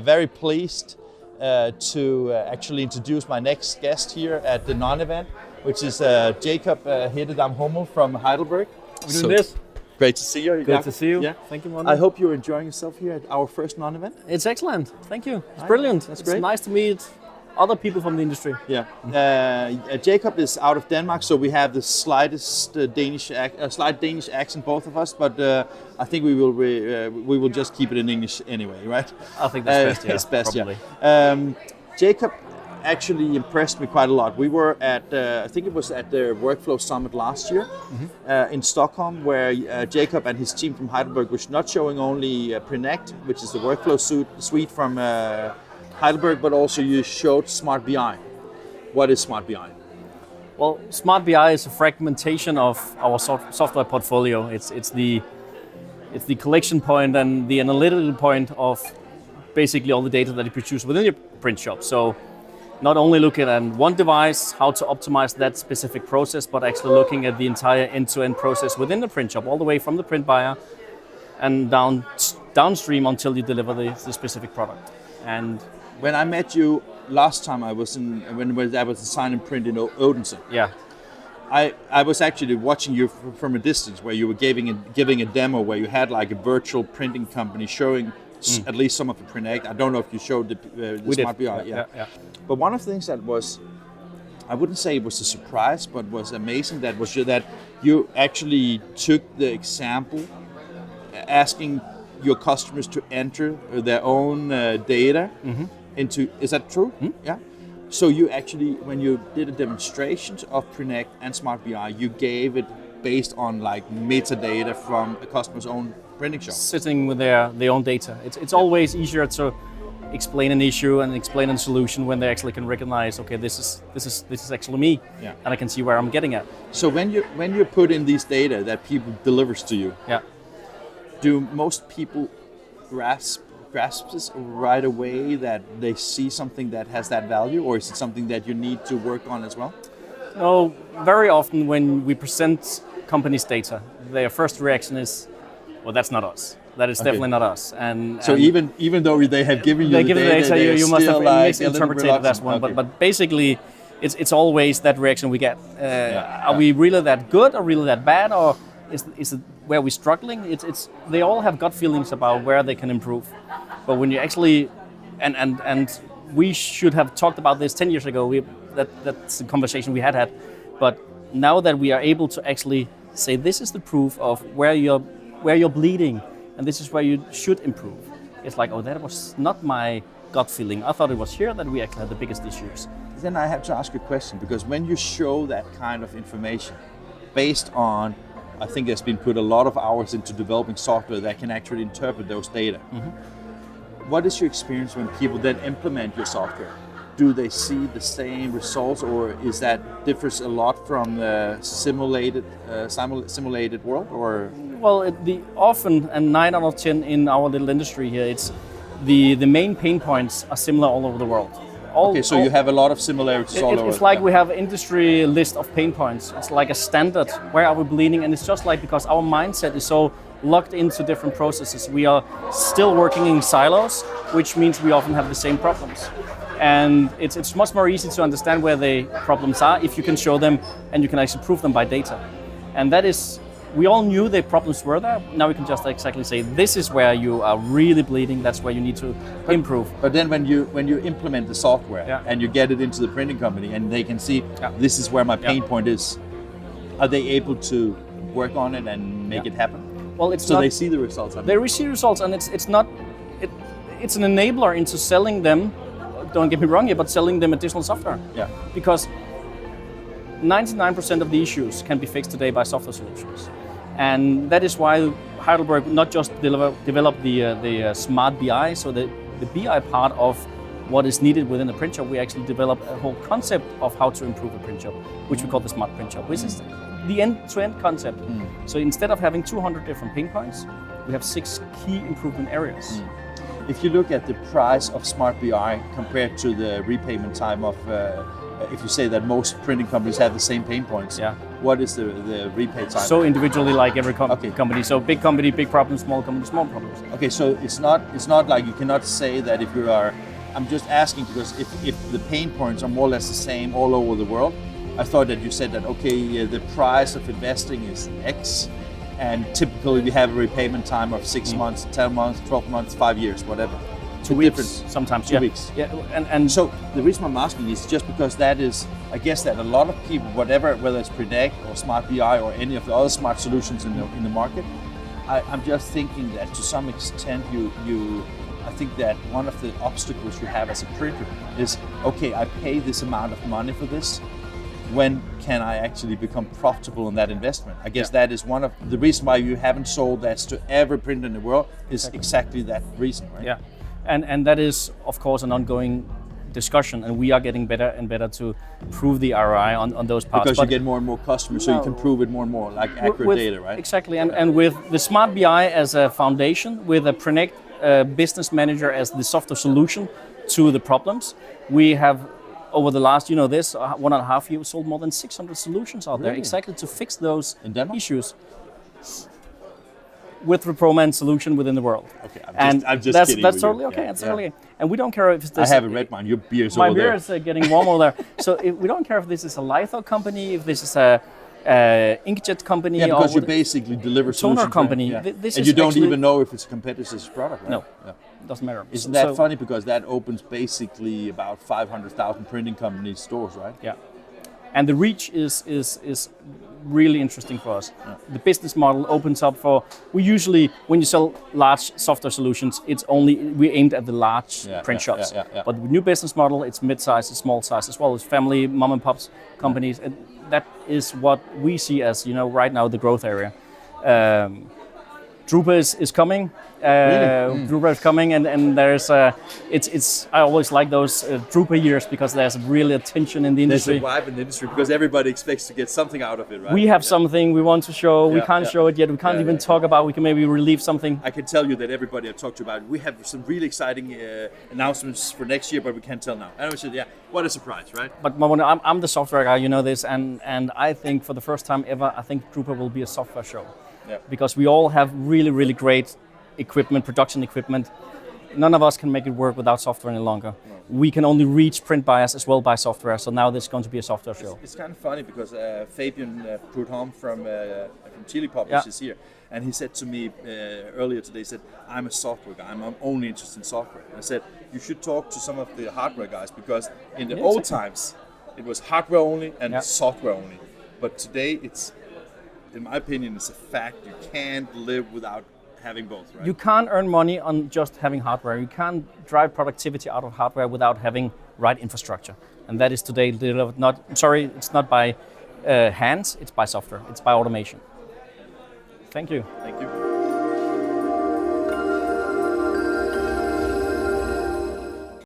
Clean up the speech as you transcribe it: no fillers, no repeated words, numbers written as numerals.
very pleased to actually introduce my next guest here at the non-event, which is Jacob Hededam Hummel from Heidelberg. We're doing this. Great to see you. Good to see you. Yeah. Thank you, Mona. I hope you're enjoying yourself here at our first non-event. It's excellent. Thank you. It's brilliant. That's it's great. nice to meet other people from the industry. Yeah. Jacob is out of Denmark, so we have the slightest slight Danish accent, both of us. But I think we will just keep it in English anyway, right? I think that's best. Yeah, it's best. probably. Yeah. Jacob actually impressed me quite a lot. We were at, I think it was at the Workflow Summit last year in Stockholm, where Jacob and his team from Heidelberg was not showing only Prinnect, which is the workflow suite from Heidelberg, but also you showed Smart BI. What is Smart BI? Well, Smart BI is a fragmentation of our software portfolio. It's the collection point and the analytical point of basically all the data that you produce within your print shop. So not only looking at one device, how to optimize that specific process, but actually looking at the entire end-to-end process within the print shop, all the way from the print buyer and downstream until you deliver the specific product. And when I met you last time, I was at Sign and Print in Odense. Yeah. I was actually watching you from a distance, where you were giving a demo where you had like a virtual printing company showing at least some of the Prinnect. I don't know if you showed the Smart BI. Yeah. But one of the things that was, I wouldn't say it was a surprise, but was amazing, that you actually took the example, asking your customers to enter their own data into. Is that true? Yeah. So you actually, when you did a demonstration of Prinnect and Smart BI, you gave it based on like metadata from a customer's own printing shop. Sitting with their own data. It's always easier to explain an issue and explain a solution when they actually can recognize, okay, this is actually me, and I can see where I'm getting at. So when you put in these data that people delivers to you, do most people grasp this right away, that they see something that has that value, or is it something that you need to work on as well? No, very often when we present companies' data, their first reaction is, well, that's not us. That is definitely not us. And even though they have given you the data, you must have like misinterpreted that one. Okay. But basically, it's always that reaction we get. Are we really that good, or really that bad, or is it where we're struggling? It's they all have gut feelings about where they can improve. But when you actually, and we should have talked about this 10 years ago. That's the conversation we had. But now that we are able to actually say, this is the proof of where you're bleeding, and this is where you should improve. It's like, oh, that was not my gut feeling. I thought it was here that we actually had the biggest issues. Then I have to ask you a question, because when you show that kind of information based on, I think there's been put a lot of hours into developing software that can actually interpret those data. What is your experience when people then implement your software? Do they see the same results, or is that differs a lot from the simulated world? Or well, often, and 9 out of 10 in our little industry here, it's the main pain points are similar all over the world. So you have a lot of similarities all over. It's like we have an industry list of pain points. It's like a standard. Where are we bleeding? And it's just like, because our mindset is so locked into different processes, we are still working in silos, which means we often have the same problems. And it's much more easy to understand where the problems are if you can show them and you can actually prove them by data. And that is, we all knew the problems were there. Now we can just exactly say, this is where you are really bleeding. That's where you need to improve. But then when you implement the software and you get it into the printing company and they can see this is where my pain point is, are they able to work on it and make it happen? Well, it's so not, they see the results. They see results, and it's an enabler into selling them. Don't get me wrong here, but selling them additional software. Yeah. Because 99% of the issues can be fixed today by software solutions. And that is why Heidelberg not just developed the Smart BI, so the BI part of what is needed within a print shop. We actually developed a whole concept of how to improve a print shop, which we call the Smart Print Shop, which is the end-to-end concept. So instead of having 200 different pain points, we have 6 key improvement areas. If you look at the price of Smart BI compared to the repayment time of, if you say that most printing companies have the same pain points, what is the repay time? So individually, like every company. So big company, big problems, small company, small problems. Okay, so it's not like you cannot say that if you are. I'm just asking because if the pain points are more or less the same all over the world, I thought that you said that okay, the price of investing is X, and typically we have a repayment time of 6 months, 10 months, 12 months, 5 years, whatever. 2 weeks, sometimes. 2 weeks. Yeah, and so the reason I'm asking is just because that is, I guess that a lot of people, whether it's Prinnect or Smart BI or any of the other smart solutions in the market, I'm just thinking that to some extent I think that one of the obstacles you have as a printer is, okay, I pay this amount of money for this. When can I actually become profitable in that investment? I guess that is one of the reasons why you haven't sold that to every printer in the world is exactly that reason, right? Yeah, and that is of course an ongoing discussion, and we are getting better and better to prove the ROI on those parts. Because you get more and more customers, so you can prove it more and more, like accurate data, right? Exactly, and with the Smart BI as a foundation, with a Prinnect business manager as the software solution to the problems, we have over the last, 1.5 years, sold more than 600 solutions out there exactly to fix those issues with the ProMan solution within the world. Okay, I'm just kidding. That's totally okay. It's totally okay. And we don't care if this. I haven't read mine. Your beer's my over there. My beer is getting warm over there. So we don't care if this is a litho company, if this is a inkjet company, because you basically deliver toner company. Yeah. This and is you don't even know if it's a competitor's product, right? No, it doesn't matter. Isn't that funny? Because that opens basically about 500,000 printing company stores, right? Yeah, and the reach is really interesting for us. Yeah. The business model opens up for, we usually, when you sell large software solutions, we aimed at the large print shops. But with new business model, it's mid-size, it's small size, as well as family, mom and pops companies. And that is what we see as, right now, the growth area. Drupa is coming. Drupa is coming, and there's I always like those Drupa years because there's really a tension in the industry. There's a vibe in the industry because everybody expects to get something out of it, right? We have something we want to show. We can't show it yet. We can't even talk about. We can maybe relieve something. I can tell you that everybody I've talked to about, we have some really exciting announcements for next year, but we can't tell now. And I said, what a surprise, right? But I'm the software guy, you know this, and I think for the first time ever, I think Drupa will be a software show. Yeah. Because we all have really, really great equipment, production equipment. None of us can make it work without software any longer. No. We can only reach print buyers as well by software. So now this is going to be a software show. It's kind of funny because Fabian Prudhomme from Chili Publish is here. And he said to me earlier today, he said, I'm a software guy. I'm only interested in software. And I said, you should talk to some of the hardware guys because in the old times, it was hardware only and software only. But today it's, in my opinion, it's a fact. You can't live without having both, right? You can't earn money on just having hardware. You can't drive productivity out of hardware without having right infrastructure. And that is today delivered it's not by hands, it's by software. It's by automation. Thank you. Thank you.